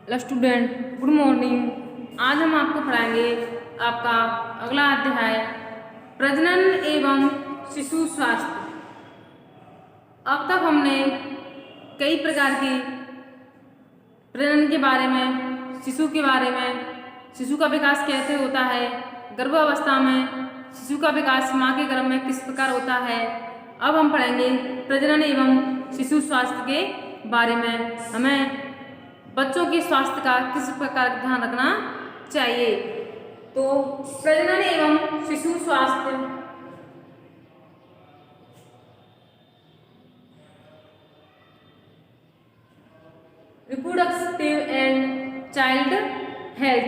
Hello student, good morning. आज हम आपको पढ़ाएंगे आपका अगला अध्याय प्रजनन एवं शिशु स्वास्थ्य। अब तक हमने कई प्रकार की प्रजनन के बारे में, शिशु के बारे में, शिशु का विकास कैसे होता है, गर्भावस्था में शिशु का विकास माँ के गर्भ में किस प्रकार होता है। अब हम पढ़ेंगे प्रजनन एवं शिशु स्वास्थ्य के बारे में। हमें बच्चों के स्वास्थ्य का किस प्रकार ध्यान रखना चाहिए। तो प्रजनन एवं शिशु स्वास्थ्य रिप्रोडक्टिव एंड चाइल्ड हेल्थ।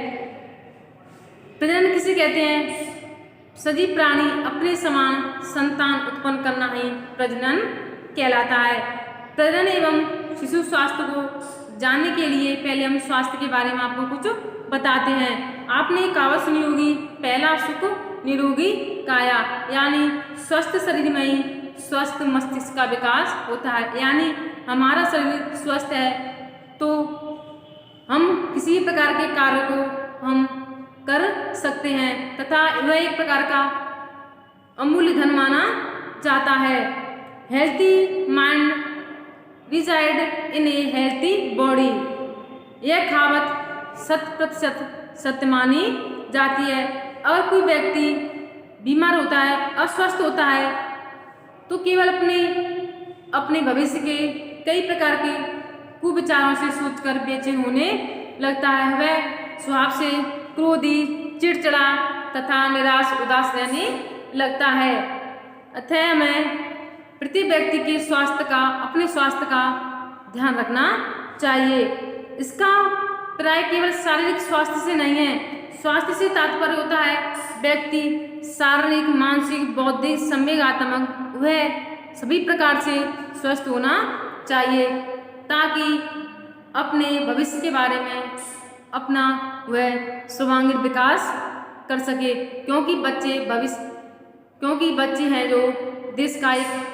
प्रजनन किसे कहते हैं? सजीव प्राणी अपने समान संतान उत्पन्न करना ही प्रजनन कहलाता है। प्रजनन एवं शिशु स्वास्थ्य को जानने के लिए पहले हम स्वास्थ्य के बारे में आपको कुछ बताते हैं। आपने एक कहावत सुनी होगी, पहला सुख निरोगी काया, यानी स्वस्थ शरीर में ही स्वस्थ मस्तिष्क का विकास होता है। यानी हमारा शरीर स्वस्थ है तो हम किसी प्रकार के कार्य को हम कर सकते हैं तथा वह एक प्रकार का अमूल्य धन माना जाता है। Healthy mind reside in a healthy body, यह कहावत 100% सत्य मानी जाती है। अगर कोई व्यक्ति बीमार होता है, अस्वस्थ होता है, तो केवल अपने भविष्य के कई प्रकार के कुविचारों से सोचकर बेचैन होने लगता है। वह स्वभाव से क्रोधी, चिड़चिड़ा तथा निराश उदास रहने लगता है। अतः हमें प्रत्येक व्यक्ति के स्वास्थ्य का, अपने स्वास्थ्य का ध्यान रखना चाहिए। इसका प्राय केवल शारीरिक स्वास्थ्य से नहीं है। स्वास्थ्य से तात्पर्य होता है व्यक्ति शारीरिक, मानसिक, बौद्धिक, संवेगात्मक, वह सभी प्रकार से स्वस्थ होना चाहिए ताकि अपने भविष्य के बारे में अपना वह सर्वांगीण विकास कर सके। क्योंकि बच्चे हैं जो देश का एक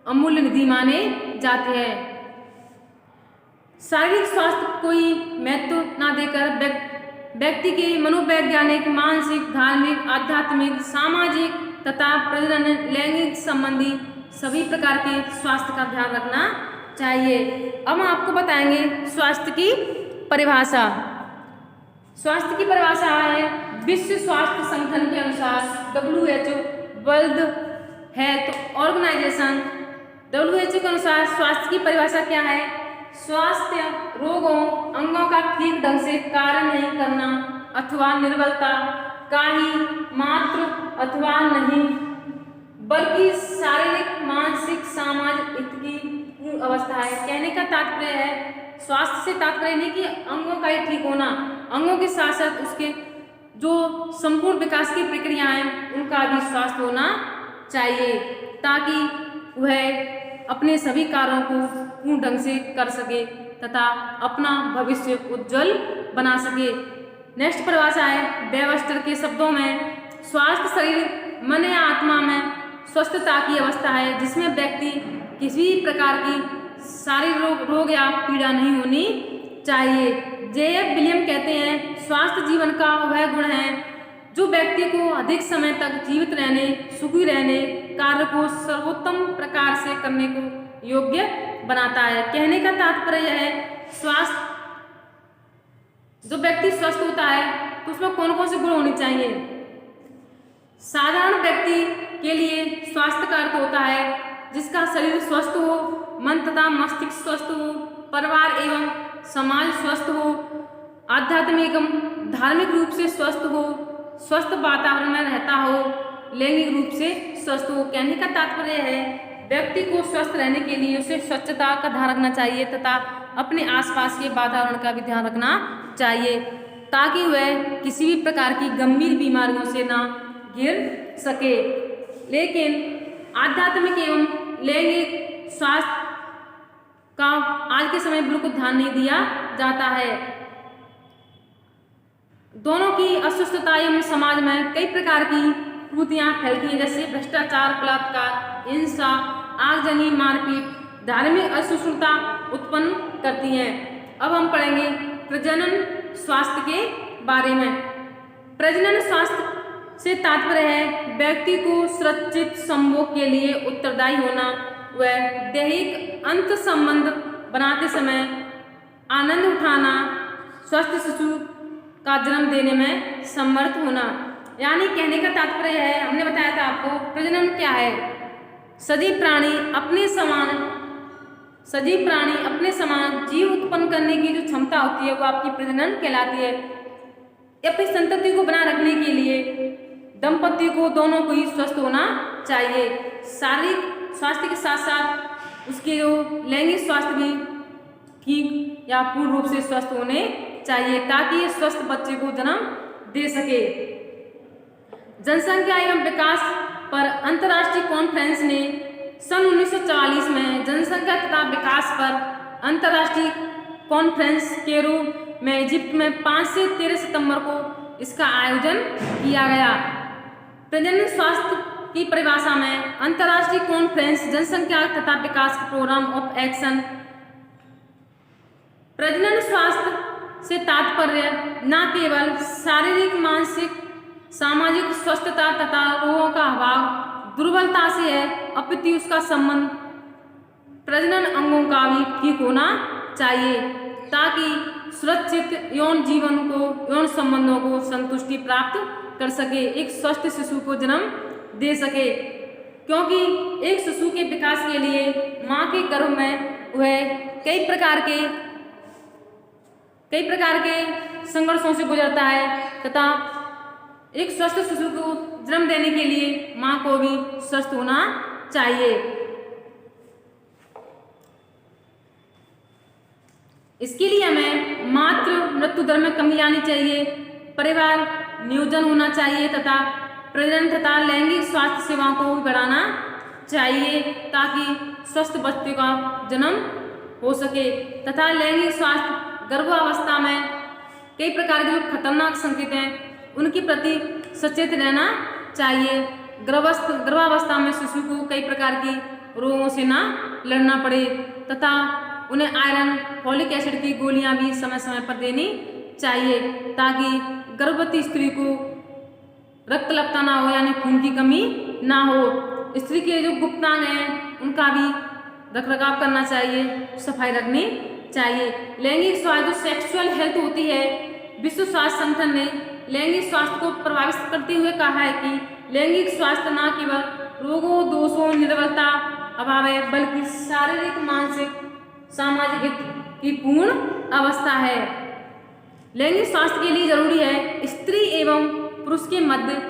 अमूल्य निधि माने जाते हैं। शारीरिक स्वास्थ्य कोई महत्व ना देकर व्यक्ति के मनोवैज्ञानिक, मानसिक, धार्मिक, आध्यात्मिक, सामाजिक तथा प्रजनन, लैंगिक संबंधी सभी प्रकार के स्वास्थ्य का ध्यान रखना चाहिए। अब हम आपको बताएंगे स्वास्थ्य की परिभाषा। स्वास्थ्य की परिभाषा है विश्व स्वास्थ्य संगठन के अनुसार WHO, World Health Organization, WHO के अनुसार स्वास्थ्य की परिभाषा क्या है? स्वास्थ्य रोगों, अंगों का ठीक ढंग से कार्य नहीं करना अथवा निर्बलता का ही मात्र अथवा नहीं, बल्कि शारीरिक, मानसिक, सामाजिक हित की पूर्ण अवस्था है। कहने का तात्पर्य है, स्वास्थ्य से तात्पर्य नहीं कि अंगों का ही ठीक होना, अंगों के साथ साथ उसके जो संपूर्ण विकास की प्रक्रिया हैं उनका भी स्वास्थ्य होना चाहिए ताकि वह अपने सभी कार्यों को पूर्ण ढंग से कर सके तथा अपना भविष्य उज्जवल बना सके। नेक्स्ट परिभाषा है वेबस्टर के शब्दों में, स्वास्थ्य शरीर, मन या आत्मा में स्वस्थता की अवस्था है जिसमें व्यक्ति किसी प्रकार की शारीरिक रोग या पीड़ा नहीं होनी चाहिए। J.F. विलियम कहते हैं, स्वास्थ्य जीवन का वह गुण है जो व्यक्ति को अधिक समय तक जीवित रहने, सुखी रहने, कार्य को सर्वोत्तम प्रकार से करने को योग्य बनाता है। कहने का तात्पर्य है जो व्यक्ति स्वस्थ होता है तो उसमें कौन कौन से गुण होने चाहिए। साधारण व्यक्ति के लिए स्वास्थ्य का अर्थ होता है जिसका शरीर स्वस्थ हो, मन तथा मस्तिष्क स्वस्थ हो, परिवार एवं समाज स्वस्थ हो, आध्यात्मिक एवं धार्मिक रूप से स्वस्थ हो, स्वस्थ वातावरण में रहता हो, लैंगिक रूप से स्वस्थ हो। कहने का तात्पर्य है व्यक्ति को स्वस्थ रहने के लिए उसे स्वच्छता का ध्यान रखना चाहिए तथा अपने आसपास के वातावरण का भी ध्यान रखना चाहिए ताकि वह किसी भी प्रकार की गंभीर बीमारियों से ना गिर सके। लेकिन आध्यात्मिक एवं लैंगिक स्वास्थ्य का आज के समय बिल्कुल ध्यान नहीं दिया जाता है। दोनों की अस्वस्थता एवं समाज में कई प्रकार की कुरीतियां फैलती हैं, जैसे भ्रष्टाचार, बलात्कार, हिंसा, आगजनी, मारपीट, धार्मिक असहिष्णुता उत्पन्न करती हैं। अब हम पढ़ेंगे प्रजनन स्वास्थ्य के बारे में। प्रजनन स्वास्थ्य से तात्पर्य है व्यक्ति को सुरक्षित संभोग के लिए उत्तरदायी होना व दैहिक अंत संबंध बनाते समय आनंद उठाना, स्वस्थ शिशु का जन्म देने में समर्थ होना। यानी कहने का तात्पर्य है, हमने बताया था आपको प्रजनन क्या है। सजीव प्राणी अपने समान जीव उत्पन्न करने की जो क्षमता होती है वो आपकी प्रजनन कहलाती है। अपनी संतति को बनाए रखने के लिए दंपति को दोनों को ही स्वस्थ होना चाहिए। शारीरिक स्वास्थ्य के साथ साथ उसके जो लैंगिक स्वास्थ्य भी ठीक या पूर्ण रूप से स्वस्थ होने चाहिए ताकि ये स्वस्थ बच्चे को जन्म दे सके। जनसंख्या एवं विकास पर अंतर्राष्ट्रीय कॉन्फ्रेंस ने सन 1940 में जनसंख्या तथा विकास पर अंतर्राष्ट्रीय कॉन्फ्रेंस केरो में इजिप्ट में 5 से 13 सितंबर को इसका आयोजन किया गया। प्रजनन स्वास्थ्य की परिभाषा में अंतर्राष्ट्रीय कॉन्फ्रेंस जनसंख्या तथा विकास प्रोग्राम ऑफ एक्शन। प्रजनन स्वास्थ्य से तात्पर्य न केवल शारीरिक, मानसिक, सामाजिक स्वस्थता तथा रोगों का अभाव, दुर्बलता से है, अपितु उसका संबंध प्रजनन अंगों का भी ठीक होना चाहिए ताकि सुरक्षित यौन जीवन को, यौन संबंधों को संतुष्टि प्राप्त कर सके, एक स्वस्थ शिशु को जन्म दे सके। क्योंकि एक शिशु के विकास के लिए माँ के गर्भ में वह कई प्रकार के संघर्षों से गुजरता है तथा एक स्वस्थ शिशु को जन्म देने के लिए माँ को भी स्वस्थ होना चाहिए। इसके लिए हमें मातृ मृत्यु दर में कमी लानी चाहिए, परिवार नियोजन होना चाहिए तथा प्रजनन तथा लैंगिक स्वास्थ्य सेवाओं को भी बढ़ाना चाहिए ताकि स्वस्थ बच्चे का जन्म हो सके तथा लैंगिक स्वास्थ्य गर्भावस्था में कई प्रकार के जो खतरनाक संकेत हैं उनके प्रति सचेत रहना चाहिए। गर्भावस्था में शिशु को कई प्रकार की रोगों से ना लड़ना पड़े तथा उन्हें आयरन, फॉलिक एसिड की गोलियां भी समय समय पर देनी चाहिए ताकि गर्भवती स्त्री को रक्तलप्ता ना हो, यानी खून की कमी ना हो। स्त्री के जो गुप्तांग हैं उनका भी रखरखाव करना चाहिए, सफाई रखनी चाहिए। लैंगिक स्वास्थ्य, जो सेक्सुअल हेल्थ होती है, विश्व स्वास्थ्य संगठन ने लैंगिक स्वास्थ्य को प्रभावित करते हुए कहा है कि लैंगिक स्वास्थ्य न केवल रोगों, दोषों, निर्बलता, अभाव है बल्कि शारीरिक, मानसिक, सामाजिक हित की पूर्ण अवस्था है। लैंगिक स्वास्थ्य के लिए जरूरी है स्त्री एवं पुरुष के मध्य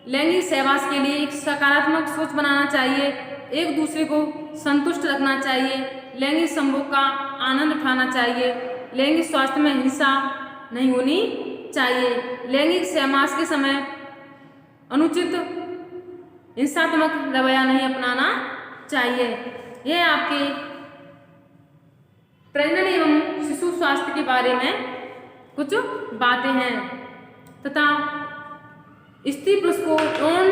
लैंगिक सहवास के लिए एक सकारात्मक सोच बनाना चाहिए, एक दूसरे को संतुष्ट रखना चाहिए, लैंगिक संभोग का आनंद उठाना चाहिए, लैंगिक स्वास्थ्य में हिंसा नहीं होनी चाहिए, लैंगिक सहवास के समय अनुचित हिंसात्मक रवैया नहीं अपनाना चाहिए। यह आपके प्रजनन एवं शिशु स्वास्थ्य के बारे में कुछ बातें हैं तथा स्त्री पुरुष को यौन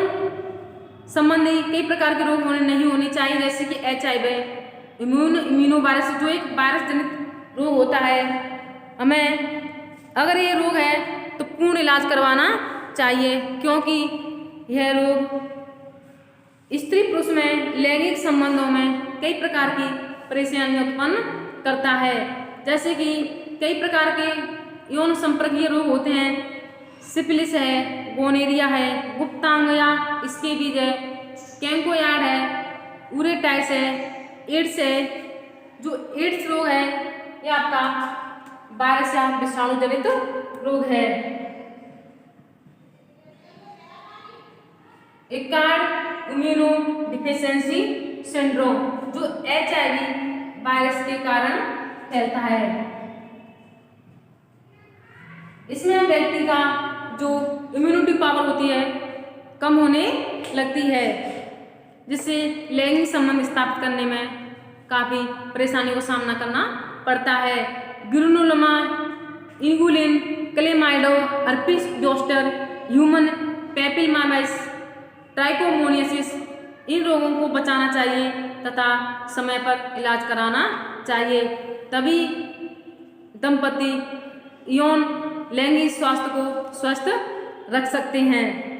संबंधी कई प्रकार के रोग नहीं होने चाहिए, जैसे कि HIV, इम्यूनो वायरस, जो एक वायरस जनित रोग होता है। हमें अगर ये रोग है तो पूर्ण इलाज करवाना चाहिए क्योंकि यह रोग स्त्री पुरुष में लैंगिक संबंधों में कई प्रकार की परेशानियां उत्पन्न करता है, जैसे कि कई प्रकार के यौन संपर्कीय रोग होते हैं। सिफिलिस है, गोनेरिया है, गुप्तांग या स्केबीज है, कैंकोयाड है, यूरेटाइटिस है, एड्स है। जो एड्स रोग है यह आपका वायरस या विषाणु जनित रोग है। एक्वायर्ड इम्यूनो डिफिशियंसी सिंड्रोम, जो HIV वायरस के कारण फैलता है। इसमें व्यक्ति का जो इम्यूनिटी पावर होती है कम होने लगती है, जिससे लैंगिक संबंध स्थापित करने में काफ़ी परेशानियों का सामना करना पड़ता है। Granuloma, inguinale, chlamydia, herpes zoster, human papillomavirus, trichomoniasis, इन रोगों को बचाना चाहिए तथा समय पर इलाज कराना चाहिए, तभी दंपति यौन लैंगिक स्वास्थ्य को स्वस्थ रख सकते हैं।